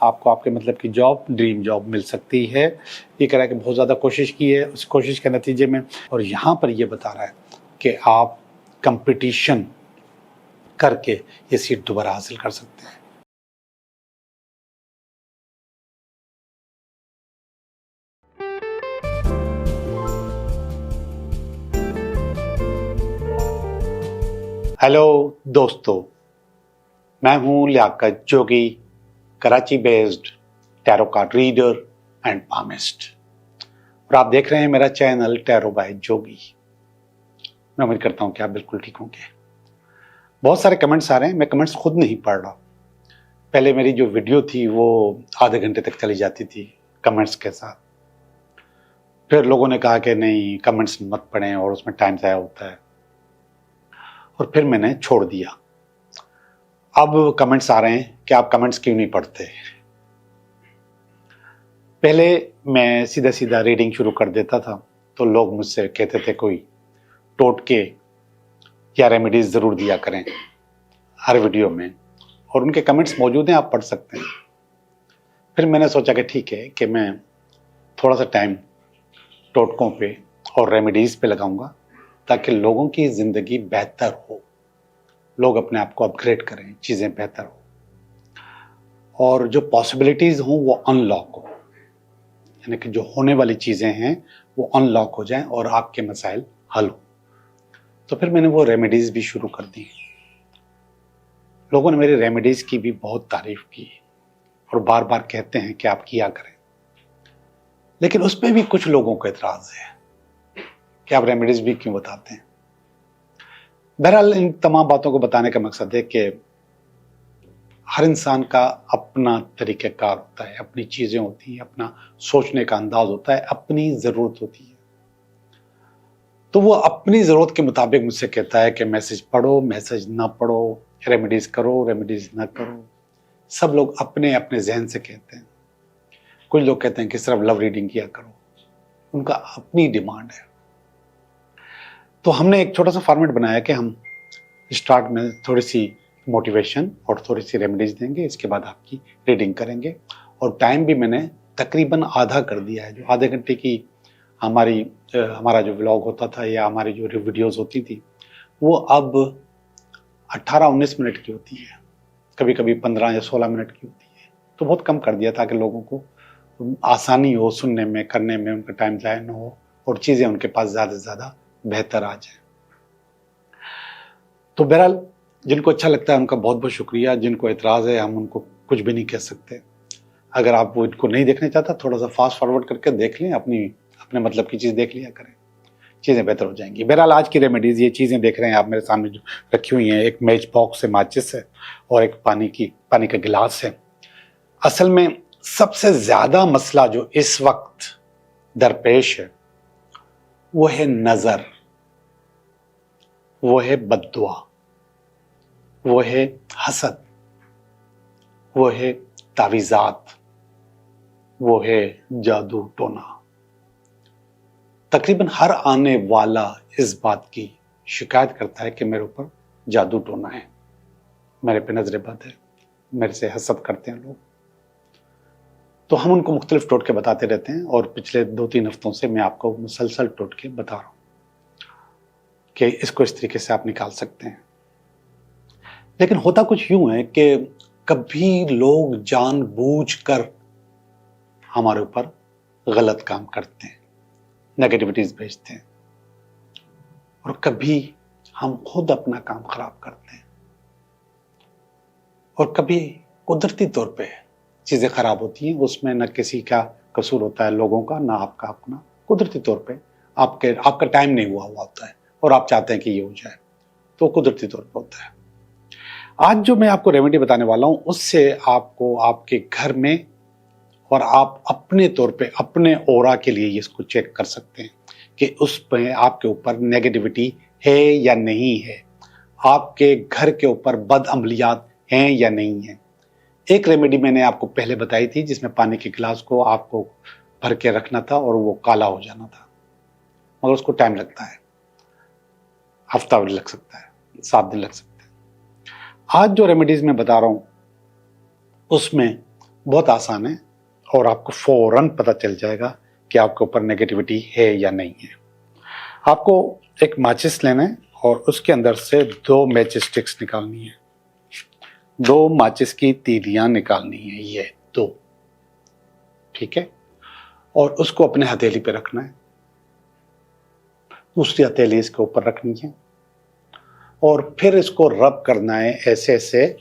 आपको आपके मतलब की जॉब, ड्रीम जॉब मिल सकती है। ये कह रहा है कि बहुत ज़्यादा कोशिश की है, उस कोशिश के नतीजे में, और यहाँ पर ये बता रहा है कि आप कंपटीशन करके ये सीट दोबारा हासिल कर सकते हैं। हेलो दोस्तों, मैं हूँ Liaquat Jogi, Karachi based tarot card reader and palmist, और आप देख रहे हैं मेरा चैनल टैरो बाय जोगी। मैं उम्मीद करता हूँ कि आप बिल्कुल ठीक होंगे। बहुत सारे कमेंट्स आ रहे हैं, मैं कमेंट्स खुद नहीं पढ़ रहा। पहले मेरी जो वीडियो थी वो आधे घंटे तक चली जाती थी कमेंट्स के साथ। फिर लोगों ने कहा कि नहीं, कमेंट्स मत पढ़ें और उसमें टाइम ज़ाया होता है, और फिर मैंने छोड़ दिया। अब कमेंट्स आ रहे हैं कि आप कमेंट्स क्यों नहीं पढ़ते। पहले मैं सीधा सीधा रीडिंग शुरू कर देता था तो लोग मुझसे कहते थे कोई टोटके या रेमेडीज ज़रूर दिया करें हर वीडियो में, और उनके कमेंट्स मौजूद हैं, आप पढ़ सकते हैं। फिर मैंने सोचा कि ठीक है कि मैं थोड़ा सा टाइम टोटकों पे और रेमेडीज पे लगाऊंगा ताकि लोगों की ज़िंदगी बेहतर हो, लोग अपने आप को अपग्रेड करें, चीज़ें बेहतर हो और जो पॉसिबिलिटीज़ हों वो अनलॉक हो, यानी कि जो होने वाली चीज़ें हैं वो अनलॉक हो जाएं और आपके मसाइल हल हो। तो फिर मैंने वो रेमेडीज़ भी शुरू कर दी। लोगों ने मेरी रेमेडीज़ की भी बहुत तारीफ की और बार बार कहते हैं कि आप किया करें, लेकिन उस पर भी कुछ लोगों को एतराज़ है कि आप रेमेडीज़ भी क्यों बताते हैं। बहरहाल इन तमाम बातों को बताने का मकसद है कि हर इंसान का अपना तरीक़ाकार होता है, अपनी चीज़ें होती हैं, अपना सोचने का अंदाज होता है, अपनी ज़रूरत होती है। तो वो अपनी ज़रूरत के मुताबिक मुझसे कहता है कि मैसेज पढ़ो, मैसेज ना पढ़ो, रेमेडीज़ करो, रेमेडीज़ ना करो। सब लोग अपने अपने जहन से कहते हैं। कुछ लोग कहते हैं कि सिर्फ लव रीडिंग किया करो, उनका अपनी डिमांड है। तो हमने एक छोटा सा फॉर्मेट बनाया कि हम स्टार्ट में थोड़ी सी मोटिवेशन और थोड़ी सी रेमेडीज देंगे, इसके बाद आपकी रीडिंग करेंगे, और टाइम भी मैंने तकरीबन आधा कर दिया है। जो आधे घंटे की हमारा जो व्लॉग होता था या हमारी जो वीडियोस होती थी वो अब 18-19 मिनट की होती है, कभी कभी 15 या 16 मिनट की होती है। तो बहुत कम कर दिया ताकि लोगों को आसानी हो सुनने में, करने में, उनका टाइम ज़ाया न हो और चीज़ें उनके पास ज़्यादा से ज़्यादा बेहतर आ जाए। तो बहरहाल जिनको अच्छा लगता है उनका बहुत बहुत शुक्रिया, जिनको एतराज़ है हम उनको कुछ भी नहीं कह सकते। अगर आप वो इनको नहीं देखना चाहता, थोड़ा सा फास्ट फॉरवर्ड करके देख लें, अपने मतलब की चीज़ देख लिया करें, चीज़ें बेहतर हो जाएंगी। बहरहाल आज की रेमेडीज़, ये चीज़ें देख रहे हैं आप मेरे सामने जो रखी हुई हैं, एक मैच बॉक्स है, माचिस है और एक पानी का गिलास है। असल में सबसे ज़्यादा मसला जो इस वक्त दरपेश है वो है नज़र, वो है बद्दुआ, वो है हसद, वो है तावीज़ात, वो है जादू टोना। तकरीबन हर आने वाला इस बात की शिकायत करता है कि मेरे ऊपर जादू टोना है, मेरे पे नजर बद है, मेरे से हसद करते हैं लोग। तो हम उनको मुख्तलिफ टोटके बताते रहते हैं और पिछले 2-3 हफ्तों से मैं आपको मुसलसल टोटके बता रहा हूँ कि इसको इस तरीके से आप निकाल सकते हैं। लेकिन होता कुछ यूं है कि कभी लोग जानबूझकर हमारे ऊपर गलत काम करते हैं, नेगेटिविटीज भेजते हैं, और कभी हम खुद अपना काम खराब करते हैं, और कभी कुदरती तौर पे चीज़ें खराब होती हैं। उसमें न किसी का कसूर होता है, लोगों का, ना आपका अपना। कुदरती तौर पे आपका टाइम नहीं हुआ होता है और आप चाहते हैं कि ये हो जाए, तो कुदरती तौर पे होता है। आज जो मैं आपको रेमेडी बताने वाला हूँ उससे आपको आपके घर में और आप अपने तौर पे अपने ऑरा के लिए इसको चेक कर सकते हैं कि उस पे आपके ऊपर नेगेटिविटी है या नहीं है, आपके घर के ऊपर बद अमलियात हैं या नहीं है। एक रेमेडी मैंने आपको पहले बताई थी जिसमें पानी के गिलास को आपको भर के रखना था और वो काला हो जाना था, मगर उसको टाइम लगता है, हफ्ता भी लग सकता है, 7 दिन लग सकते हैं। आज जो रेमेडीज मैं बता रहा हूं उसमें बहुत आसान है और आपको फौरन पता चल जाएगा कि आपके ऊपर नेगेटिविटी है या नहीं है। आपको एक माचिस लेना है और उसके अंदर से 2 मैच स्टिक्स निकालनी है, 2 माचिस की तीलियां निकालनी है, ये 2, ठीक है। और उसको अपने हथेली पे रखना है, दूसरी हथेली इसके ऊपर रखनी है और फिर इसको रब करना है ऐसे ऐसे,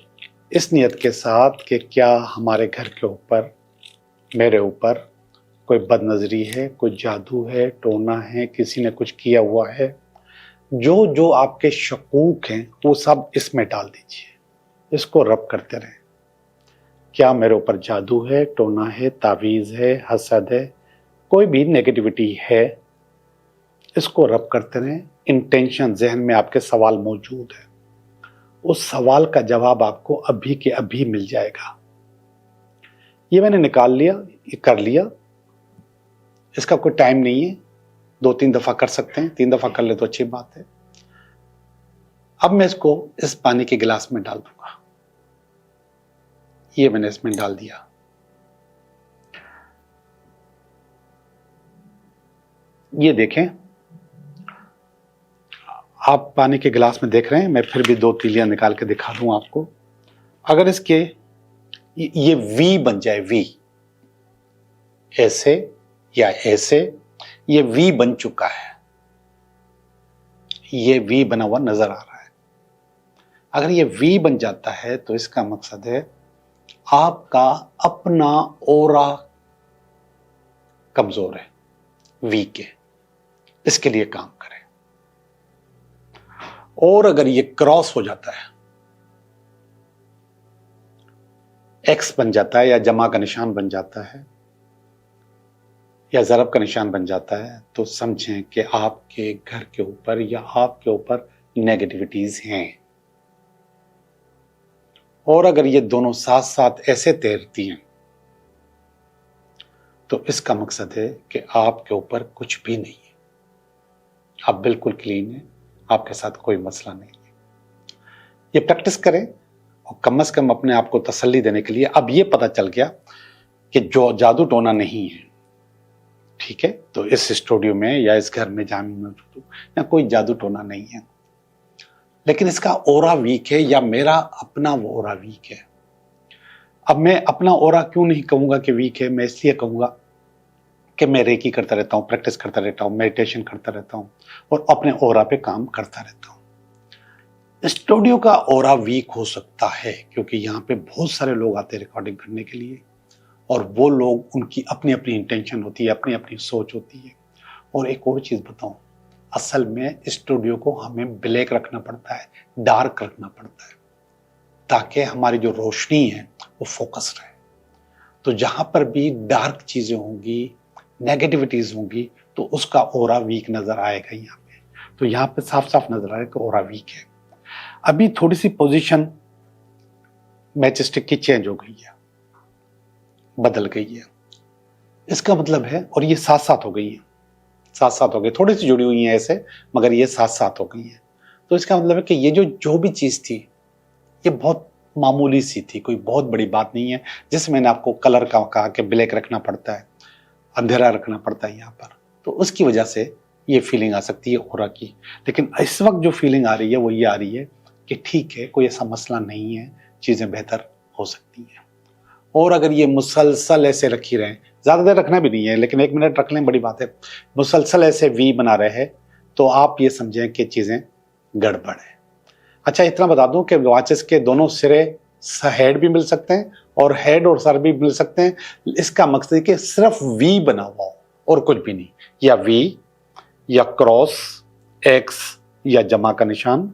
इस नियत के साथ कि क्या हमारे घर के ऊपर, मेरे ऊपर कोई बदनजरी है, कोई जादू है, टोना है, किसी ने कुछ किया हुआ है। जो जो आपके शकूक हैं वो सब इसमें डाल दीजिए, इसको रब करते रहें। क्या मेरे ऊपर जादू है, टोना है, तावीज़ है, हसद है, कोई भी नेगेटिविटी है, इसको रब करते रहें। इंटेंशन, जहन में आपके सवाल मौजूद है, उस सवाल का जवाब आपको अभी के अभी मिल जाएगा। ये मैंने निकाल लिया, ये कर लिया, इसका कोई टाइम नहीं है, 2-3 दफा कर सकते हैं, 3 दफा कर ले तो अच्छी बात है। अब मैं इसको इस पानी के गिलास में डाल दूंगा, ये मैंने इसमें डाल दिया। ये देखें, आप पानी के गिलास में देख रहे हैं, मैं फिर भी 2 तीलियां निकाल के दिखा दूं आपको। अगर इसके ये वी बन जाए, वी ऐसे या ऐसे, ये वी बन चुका है, ये वी बना हुआ नजर आ रहा है। अगर ये वी बन जाता है तो इसका मकसद है आपका अपना ओरा कमजोर है, वीक है, इसके लिए काम करें। और अगर ये क्रॉस हो जाता है, एक्स बन जाता है या जमा का निशान बन जाता है या ज़रब का निशान बन जाता है, तो समझें कि आपके घर के ऊपर या आपके ऊपर नेगेटिविटीज हैं। और अगर ये दोनों साथ साथ ऐसे तैरती हैं तो इसका मकसद है कि आपके ऊपर कुछ भी नहीं है, आप बिल्कुल क्लीन हैं, आपके साथ कोई मसला नहीं है। ये प्रैक्टिस करें और कम से कम अपने आप को तसल्ली देने के लिए अब ये पता चल गया कि जो जादू टोना नहीं है, ठीक है। तो इस स्टूडियो में या इस घर में जहां मैं मौजूद हूं, या कोई जादू टोना नहीं है, लेकिन इसका ओरा वीक है या मेरा अपना वो ओरा वीक है। अब मैं अपना ओरा क्यों नहीं कहूंगा कि वीक है, मैं इसलिए कहूंगा कि मैं रेकी करता रहता हूं, प्रैक्टिस करता रहता हूं, मेडिटेशन करता रहता हूं और अपने ओरा पे काम करता रहता हूं। स्टूडियो का ओरा वीक हो सकता है क्योंकि यहाँ पे बहुत सारे लोग आते हैं रिकॉर्डिंग करने के लिए, और वो लोग, उनकी अपनी अपनी इंटेंशन होती है, अपनी अपनी सोच होती है। और एक और चीज बताऊं, असल में स्टूडियो को हमें ब्लैक रखना पड़ता है, डार्क रखना पड़ता है, ताकि हमारी जो रोशनी है वो फोकस रहे। तो जहां पर भी डार्क चीजें होंगी, नेगेटिविटीज होंगी, तो उसका ओरा वीक नजर आएगा यहाँ पे। तो यहाँ पे साफ साफ नजर आएगा कि ओरा वीक है। अभी थोड़ी सी पोजीशन मैच स्टिक की चेंज हो गई है, बदल गई है, इसका मतलब है, और ये साथ साथ हो गई है, साथ साथ हो गई, थोड़ी सी जुड़ी हुई है ऐसे, मगर ये साथ साथ हो गई है। तो इसका मतलब है कि ये जो भी चीज थी ये बहुत मामूली सी थी, कोई बहुत बड़ी बात नहीं है। जैसे मैंने आपको कलर का कहा कि ब्लैक रखना पड़ता है, अंधेरा रखना पड़ता है यहाँ पर, तो उसकी वजह से ये फीलिंग आ सकती है ओरा की। लेकिन इस वक्त जो फीलिंग आ रही है वो ये आ रही है कि ठीक है, कोई ऐसा मसला नहीं है, चीजें बेहतर हो सकती हैं। और अगर ये मुसलसल ऐसे रखी रहें, ज्यादा देर रखना भी नहीं है, लेकिन 1 मिनट रख लें, बड़ी बात है, मुसलसल ऐसे वी बना रहे हैं, तो आप ये समझें कि चीजें गड़बड़ है। अच्छा, इतना बता दूं कि वॉचेस के दोनों सिरे हेड भी मिल सकते हैं और हेड और सर भी मिल सकते हैं। इसका मकसद है कि सिर्फ वी बना हुआ हो और कुछ भी नहीं, या वी या क्रॉस, एक्स या जमा का निशान,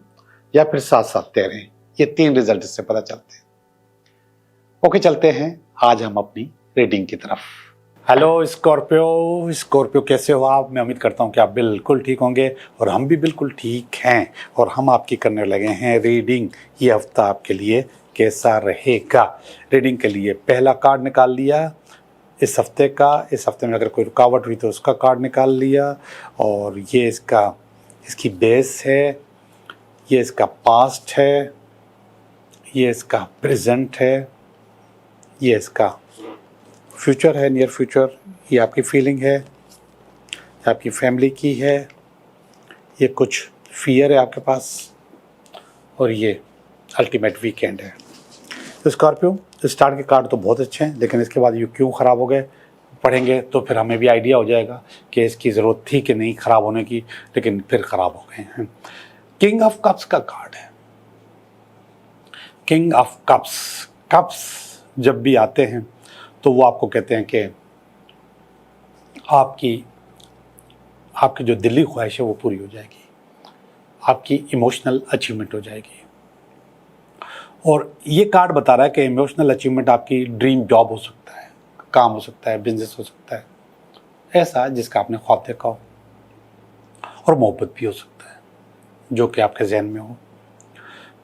या फिर साथ साथ तैरें। ये 3 रिजल्ट इससे पता चलते हैं। ओके, चलते हैं आज हम अपनी रीडिंग की तरफ। हेलो स्कॉर्पियो, कैसे हो आप? मैं उम्मीद करता हूं कि आप बिल्कुल ठीक होंगे और हम भी बिल्कुल ठीक हैं। और हम आपकी करने लगे हैं रीडिंग। ये हफ्ता आपके लिए कैसा रहेगा? रीडिंग के लिए पहला कार्ड निकाल लिया इस हफ्ते का। इस हफ्ते में अगर कोई रुकावट हुई तो उसका कार्ड निकाल लिया। और ये इसकी बेस है, ये इसका पास्ट है, ये इसका प्रेजेंट है, ये इसका फ्यूचर है, नियर फ्यूचर, ये आपकी फीलिंग है, ये आपकी फैमिली की है, ये कुछ फियर है आपके पास, और ये अल्टीमेट वीकेंड है। तो स्कॉर्पियो, स्टार्ट के कार्ड तो बहुत अच्छे हैं, लेकिन इसके बाद ये क्यों ख़राब हो गए पढ़ेंगे तो फिर हमें भी आइडिया हो जाएगा कि इसकी ज़रूरत थी कि नहीं ख़राब होने की, लेकिन फिर ख़राब हो गए हैं। किंग ऑफ कप्स का कार्ड है। किंग ऑफ कप्स, कप्स जब भी आते हैं तो वो आपको कहते हैं कि आपकी जो दिली ख्वाहिश है वो पूरी हो जाएगी, आपकी इमोशनल अचीवमेंट हो जाएगी। और ये कार्ड बता रहा है कि इमोशनल अचीवमेंट आपकी ड्रीम जॉब हो सकता है, काम हो सकता है, बिजनेस हो सकता है, ऐसा जिसका आपने ख्वाब देखा हो, और मोहब्बत भी हो सकता है जो कि आपके जहन में हो।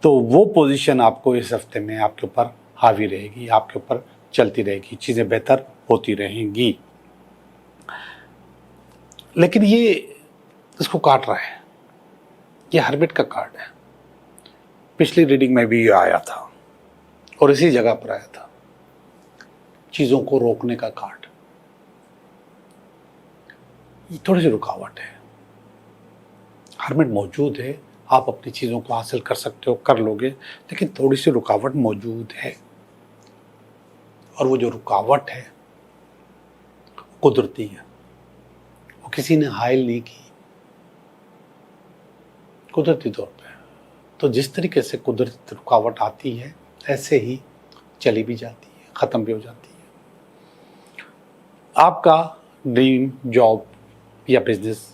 तो वो पोजीशन आपको इस हफ्ते में आपके ऊपर हावी रहेगी, आपके ऊपर चलती रहेगी, चीज़ें बेहतर होती रहेंगी। लेकिन ये इसको काट रहा है, ये हर्मिट का कार्ड है। पिछली रीडिंग में भी ये आया था और इसी जगह पर आया था, चीज़ों को रोकने का कार्ड। ये थोड़ी सी रुकावट है, हर्मिट मौजूद है, आप अपनी चीज़ों को हासिल कर सकते हो, कर लोगे, लेकिन थोड़ी सी रुकावट मौजूद है। और वो जो रुकावट है कुदरती है, वो किसी ने हायल नहीं की, कुदरती तौर पे। तो जिस तरीके से कुदरती रुकावट आती है ऐसे ही चली भी जाती है, ख़त्म भी हो जाती है। आपका ड्रीम जॉब या बिजनेस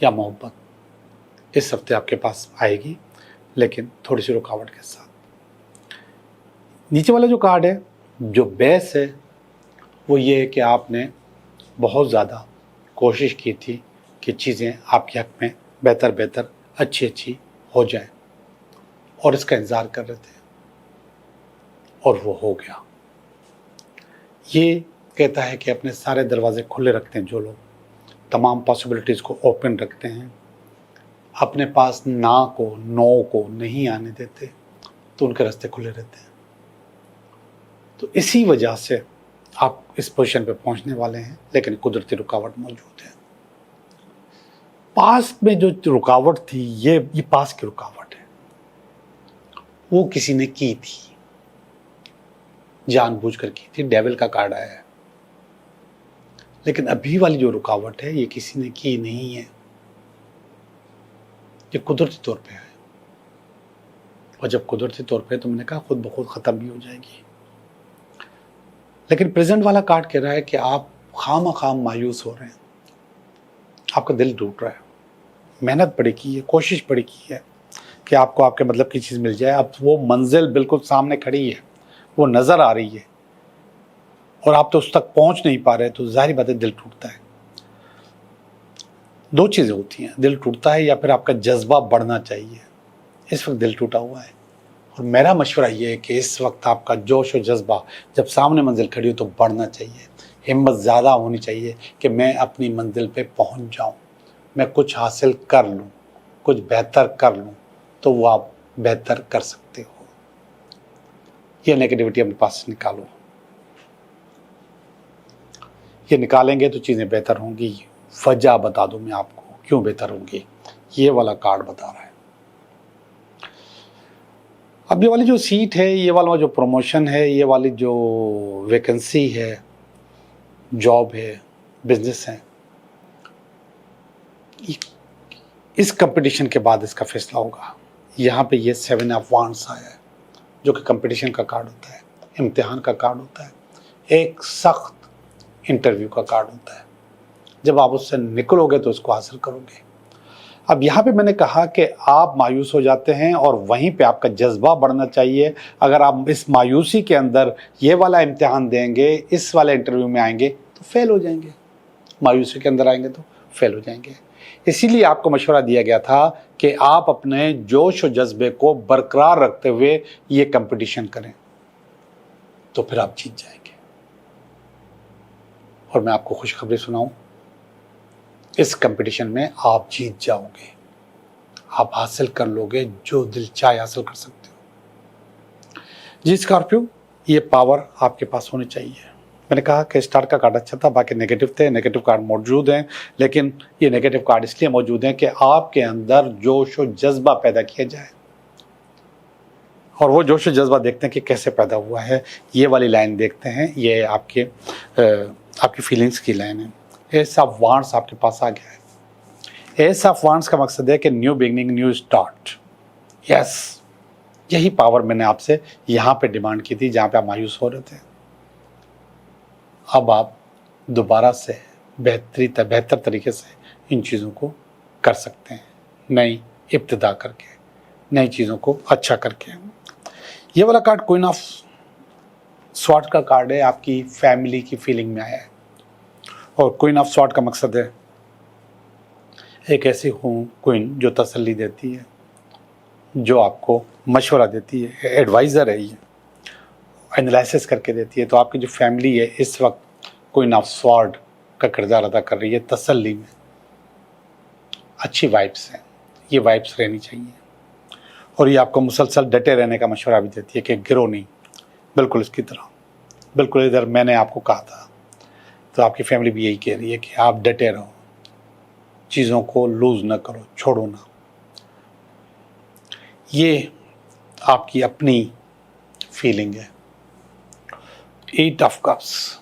या मोहब्बत इस हफ्ते आपके पास आएगी, लेकिन थोड़ी सी रुकावट के साथ। नीचे वाला जो कार्ड है, जो बेस है, वो ये है कि आपने बहुत ज़्यादा कोशिश की थी कि चीज़ें आपके हक़ में बेहतर अच्छी हो जाएं, और इसका इंतज़ार कर रहे थे, और वो हो गया। ये कहता है कि अपने सारे दरवाजे खुले रखते हैं जो लोग, तमाम पॉसिबिलिटीज़ को ओपन रखते हैं, अपने पास नो को नहीं आने देते, तो उनके रास्ते खुले रहते हैं। तो इसी वजह से आप इस पोजीशन पे पहुंचने वाले हैं, लेकिन कुदरती रुकावट मौजूद है। पास्ट में जो रुकावट थी, ये पास्ट की रुकावट है, वो किसी ने की थी, जानबूझकर की थी, डेविल का कार्ड आया है। लेकिन अभी वाली जो रुकावट है, ये किसी ने की नहीं है, ये कुदरती तौर पे है। और जब कुदरती तौर पे, तो मैंने कहा खुद ब खुद ख़त्म भी हो जाएगी। लेकिन प्रेजेंट वाला कार्ड कह रहा है कि आप खाम मायूस हो रहे हैं, आपका दिल टूट रहा है, मेहनत बड़ी की है, कोशिश बड़ी की है कि आपको आपके मतलब की चीज़ मिल जाए। अब वो मंजिल बिल्कुल सामने खड़ी है, वो नज़र आ रही है, और आप तो उस तक पहुंच नहीं पा रहे, तो जाहिर बात है दिल टूटता है। दो चीज़ें होती हैं, दिल टूटता है या फिर आपका जज्बा बढ़ना चाहिए। इस वक्त दिल टूटा हुआ है, और मेरा मशवरा ये है कि इस वक्त आपका जोश और जज्बा जब सामने मंजिल खड़ी हो तो बढ़ना चाहिए, हिम्मत ज़्यादा होनी चाहिए कि मैं अपनी मंजिल पे पहुंच जाऊं, मैं कुछ हासिल कर लूं, कुछ बेहतर कर लूं, तो वो आप बेहतर कर सकते हो। ये नेगेटिविटी अपने पास से निकालो, ये निकालेंगे तो चीज़ें बेहतर होंगी। वजह बता दूं मैं आपको क्यों बेहतर होंगी, ये वाला कार्ड बता रहा है। अब ये वाली जो सीट है, ये वाला जो प्रमोशन है, ये वाली जो वैकेंसी है, जॉब है, बिजनेस है, इस कंपटीशन के बाद इसका फैसला होगा। यहाँ पे ये 7 ऑफ वांड्स आया है, जो कि कंपटीशन का कार्ड होता है, इम्तिहान का कार्ड होता है, एक सख्त इंटरव्यू का कार्ड होता है। जब आप उससे निकलोगे तो उसको हासिल करोगे। अब यहाँ पे मैंने कहा कि आप मायूस हो जाते हैं, और वहीं पे आपका जज्बा बढ़ना चाहिए। अगर आप इस मायूसी के अंदर ये वाला इम्तिहान देंगे, इस वाले इंटरव्यू में आएंगे तो फेल हो जाएंगे, मायूसी के अंदर आएंगे तो फेल हो जाएंगे। इसीलिए आपको मशवरा दिया गया था कि आप अपने जोश और जज्बे को बरकरार रखते हुए ये कंपटीशन करें, तो फिर आप जीत जाएंगे। और मैं आपको खुशखबरी सुनाऊं, इस कंपटीशन में आप जीत जाओगे, आप हासिल कर लोगे जो दिल चाहे हासिल कर सकते हो। जी स्कॉर्पियो, ये पावर आपके पास होनी चाहिए, मैंने कहा कि स्टार का कार्ड अच्छा था, बाकी नेगेटिव थे, नेगेटिव कार्ड मौजूद हैं, लेकिन ये नेगेटिव कार्ड इसलिए मौजूद हैं कि आपके अंदर जोश और जज्बा पैदा किया जाए। और वो जोश और जज्बा देखते हैं कि कैसे पैदा हुआ है। ये वाली लाइन देखते हैं, ये आपकी फीलिंग्स की लाइन है। एस ऑफ वांड्स आपके पास आ गया है। एस ऑफ वांड्स का मकसद है कि new beginning, new start. Yes, यही पावर मैंने आपसे यहाँ पे डिमांड की थी जहाँ पे आप मायूस हो रहे थे। अब आप दोबारा से बेहतर तरीके से इन चीज़ों को कर सकते हैं, नई इब्तिदा करके, नई चीज़ों को अच्छा करके। ये वाला कार्ड क्वीन ऑफ स्वॉर्ड का कार्ड है, आपकी फैमिली की फीलिंग में आया है। और क्वीन ऑफ स्वॉर्ड का मकसद है एक ऐसी क्वीन जो तसल्ली देती है, जो आपको मशवरा देती है, एडवाइज़र है, ये एनालिसिस करके देती है। तो आपकी जो फैमिली है इस वक्त क्वीन ऑफ स्वॉर्ड का किरदार अदा कर रही है तसल्ली में। अच्छी वाइब्स हैं, ये वाइब्स रहनी चाहिए। और ये आपको मुसलसल डटे रहने का मशवरा भी देती है कि गिरो नहीं, बिल्कुल इसकी तरह, बिल्कुल इधर मैंने आपको कहा था। तो आपकी फैमिली भी यही कह रही है कि आप डटे रहो, चीज़ों को लूज ना करो, छोड़ो ना। ये आपकी अपनी फीलिंग है। 8 ऑफ कप्स,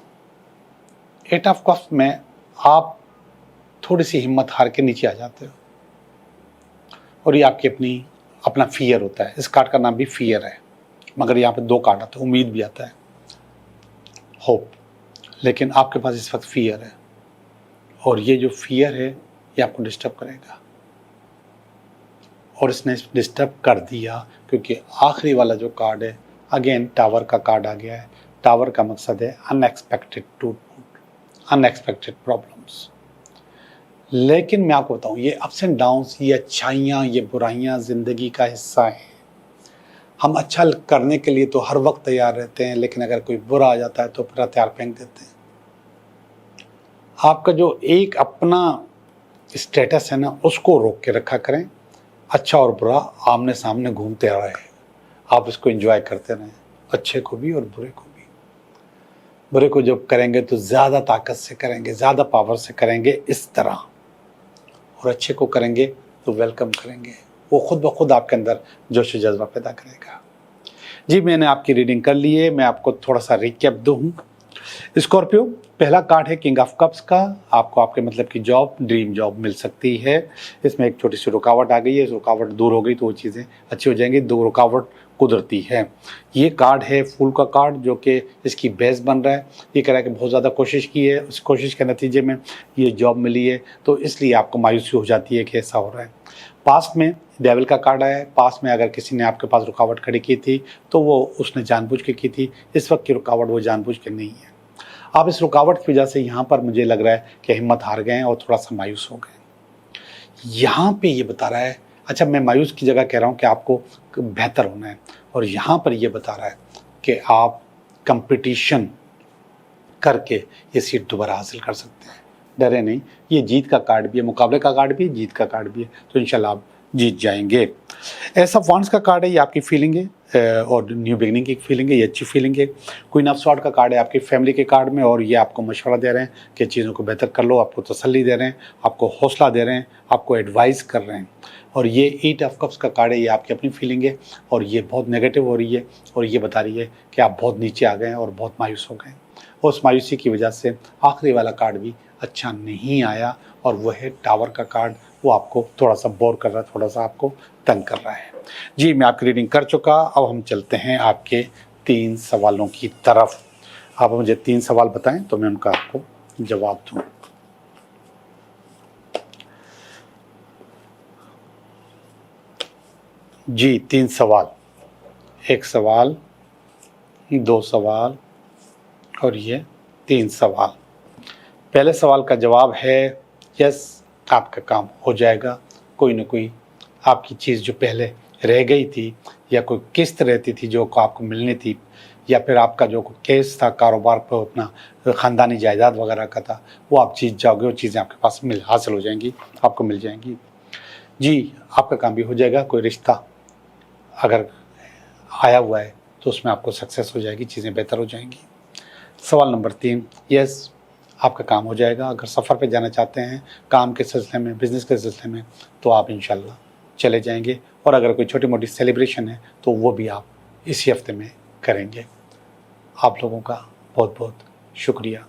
8 ऑफ कप्स में आप थोड़ी सी हिम्मत हार के नीचे आ जाते हो, और ये आपकी अपना फियर होता है। इस कार्ड का नाम भी फियर है, मगर यहाँ पे 2 कार्ड आते हैं, उम्मीद भी आता है, होप। लेकिन आपके पास इस वक्त फियर है, और ये जो फियर है ये आपको डिस्टर्ब करेगा। और इसने डिस्टर्ब कर दिया क्योंकि आखिरी वाला जो कार्ड है, अगेन टावर का कार्ड आ गया है। टावर का मकसद है अनएक्सपेक्टेड टूट, अनएक्सपेक्टेड प्रॉब्लम्स। लेकिन मैं आपको बताऊं, ये अप्स एंड डाउन्स, ये अच्छाइयाँ, ये बुराइयाँ ज़िंदगी का हिस्सा हैं। हम अच्छा करने के लिए तो हर वक्त तैयार रहते हैं, लेकिन अगर कोई बुरा आ जाता है तो फिर हथियार फेंक देते हैं। आपका जो एक अपना स्टेटस है ना, उसको रोक के रखा करें। अच्छा और बुरा आमने सामने घूमते रहे, आप इसको एंजॉय करते रहें, अच्छे को भी और बुरे को भी। बुरे को जब करेंगे तो ज़्यादा ताकत से करेंगे, ज़्यादा पावर से करेंगे इस तरह, और अच्छे को करेंगे तो वेलकम करेंगे, वो खुद ब खुद आपके अंदर जोश जज्बा पैदा करेगा। जी, मैंने आपकी रीडिंग कर ली है। मैं आपको थोड़ा सा रिकैप दूँ। स्कॉर्पियो, पहला कार्ड है किंग ऑफ कप्स का। आपको आपके मतलब की जॉब, ड्रीम जॉब मिल सकती है। इसमें एक छोटी सी रुकावट आ गई है, रुकावट दूर हो गई तो वो चीज़ें अच्छी हो जाएंगी। 2 रुकावट कुदरती है। ये कार्ड है फूल का कार्ड, जो कि इसकी बेस बन रहा है। ये कह रहा है कि बहुत ज़्यादा कोशिश की है, उस कोशिश के नतीजे में ये जॉब मिली है, तो इसलिए आपको मायूसी हो जाती है कि ऐसा हो रहा है। पास्ट में डेविल का कार्ड आया है। पास्ट में अगर किसी ने आपके पास रुकावट खड़ी की थी तो वो उसने जानबूझ के की थी। इस वक्त की रुकावट वो जानबूझ के नहीं है। आप इस रुकावट की वजह से यहाँ पर मुझे लग रहा है कि हिम्मत हार गए हैं और थोड़ा सा मायूस हो गए। यहाँ पे ये बता रहा है, अच्छा मैं मायूस की जगह कह रहा हूँ कि आपको बेहतर होना है, और यहाँ पर ये बता रहा है कि आप कंपटीशन करके ये सीट दोबारा हासिल कर सकते हैं। डरे नहीं, ये जीत का कार्ड भी है, मुकाबले का कार्ड भी है, जीत का कार्ड भी है, तो इंशाल्लाह आप जीत जाएंगे। एस ऑफ वांड्स का कार्ड है, ये आपकी फीलिंग है, और न्यू बिगनिंग की फीलिंग है, ये अच्छी फीलिंग है। क्वीन ऑफ स्वॉर्ड का कार्ड है आपकी फैमिली के कार्ड में, और ये आपको मशवरा दे रहे हैं कि चीज़ों को बेहतर कर लो, आपको तसल्ली दे रहे हैं, आपको हौसला दे रहे हैं, आपको एडवाइस कर रहे हैं। और ये 8 ऑफ कप्स का कार्ड है, ये आपकी अपनी फीलिंग है, और ये बहुत नेगेटिव हो रही है, और ये बता रही है कि आप बहुत नीचे आ गए हैं और बहुत मायूस हो गए हैं। और उस मायूसी की वजह से आखिरी वाला कार्ड भी अच्छा नहीं आया, और वह है टावर का कार्ड। वो आपको थोड़ा सा बोर कर रहा है, थोड़ा सा आपको तंग कर रहा है। जी, मैं आपकी रीडिंग कर चुका। अब हम चलते हैं आपके 3 सवालों की तरफ। आप मुझे 3 सवाल बताएं तो मैं उनका आपको जवाब दूं। जी, 3 सवाल, 1 सवाल, 2 सवाल और ये 3 सवाल। पहले सवाल का जवाब है यस, आपका काम हो जाएगा। कोई ना कोई आपकी चीज़ जो पहले रह गई थी, या कोई किस्त रहती थी जो आपको मिलनी थी, या फिर आपका जो केस था कारोबार पर अपना ख़ानदानी जायदाद वगैरह का था, वो आप जीत जाओगे। वो चीज़ें आपके पास हासिल हो जाएंगी, आपको मिल जाएंगी। जी, आपका काम भी हो जाएगा। कोई रिश्ता अगर आया हुआ है तो उसमें आपको सक्सेस हो जाएगी, चीज़ें बेहतर हो जाएंगी। सवाल नंबर 3, यस, आपका काम हो जाएगा। अगर सफ़र पे जाना चाहते हैं काम के सिलसिले में, बिज़नेस के सिलसिले में, तो आप इंशाल्लाह चले जाएंगे। और अगर कोई छोटी मोटी सेलिब्रेशन है तो वो भी आप इसी हफ्ते में करेंगे। आप लोगों का बहुत बहुत शुक्रिया।